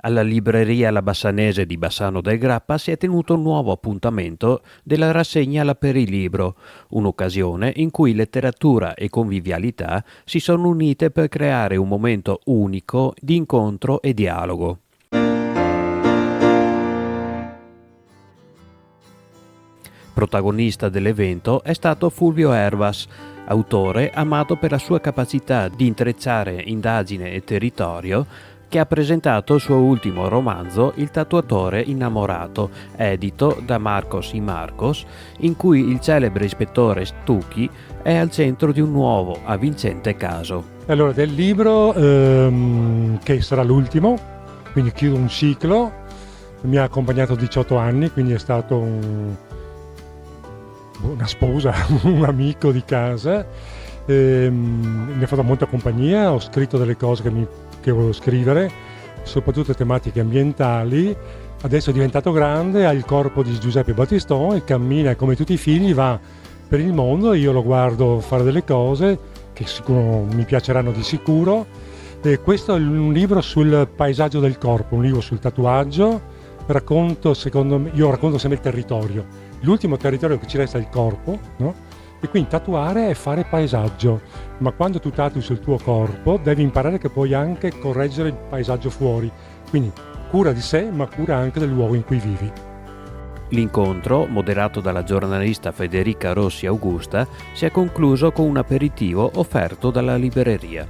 Alla libreria La Bassanese di Bassano del Grappa si è tenuto un nuovo appuntamento della rassegna La Perilibro, un'occasione in cui letteratura e convivialità si sono unite per creare un momento unico di incontro e dialogo. Protagonista dell'evento è stato Fulvio Hervas, autore amato per la sua capacità di intrecciare indagine e territorio, che ha presentato il suo ultimo romanzo Il tatuatore innamorato, edito da Marcos y Marcos, in cui il celebre ispettore Stucchi è al centro di un nuovo, avvincente caso. Allora, del libro, che sarà l'ultimo, quindi chiudo un ciclo, mi ha accompagnato 18 anni, quindi è stato una sposa, un amico di casa, mi ha fatto molta compagnia, ho scritto delle cose che volevo scrivere, soprattutto tematiche ambientali. Adesso è diventato grande, ha il corpo di Giuseppe Battistone, cammina e come tutti i figli va per il mondo e io lo guardo fare delle cose che sicuro mi piaceranno di sicuro. E questo è un libro sul paesaggio del corpo, un libro sul tatuaggio. Io racconto sempre il territorio. L'ultimo territorio che ci resta è il corpo, no? E quindi tatuare è fare paesaggio, ma quando tu tatui sul tuo corpo devi imparare che puoi anche correggere il paesaggio fuori, quindi cura di sé ma cura anche del luogo in cui vivi. L'incontro, moderato dalla giornalista Federica Rossi Augusta, si è concluso con un aperitivo offerto dalla libreria.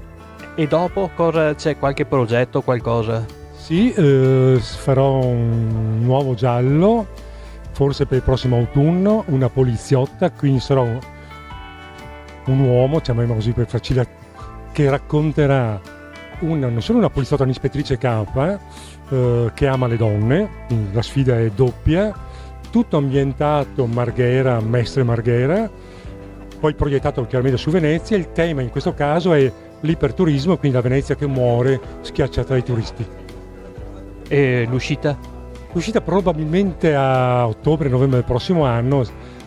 E dopo c'è qualche progetto, qualcosa? Sì, farò un nuovo giallo, forse per il prossimo autunno, una poliziotta, quindi sarò un uomo, chiamiamo così per facile, che racconterà non solo una poliziotta, un'ispettrice capa che ama le donne, quindi la sfida è doppia, tutto ambientato Marghera, Mestre Marghera, poi proiettato chiaramente su Venezia. Il tema in questo caso è l'iperturismo, quindi la Venezia che muore schiacciata dai turisti. E l'uscita? L'uscita probabilmente a ottobre-novembre del prossimo anno,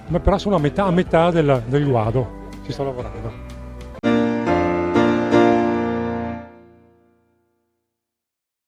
ma però sono a metà del guado. Ci sto lavorando.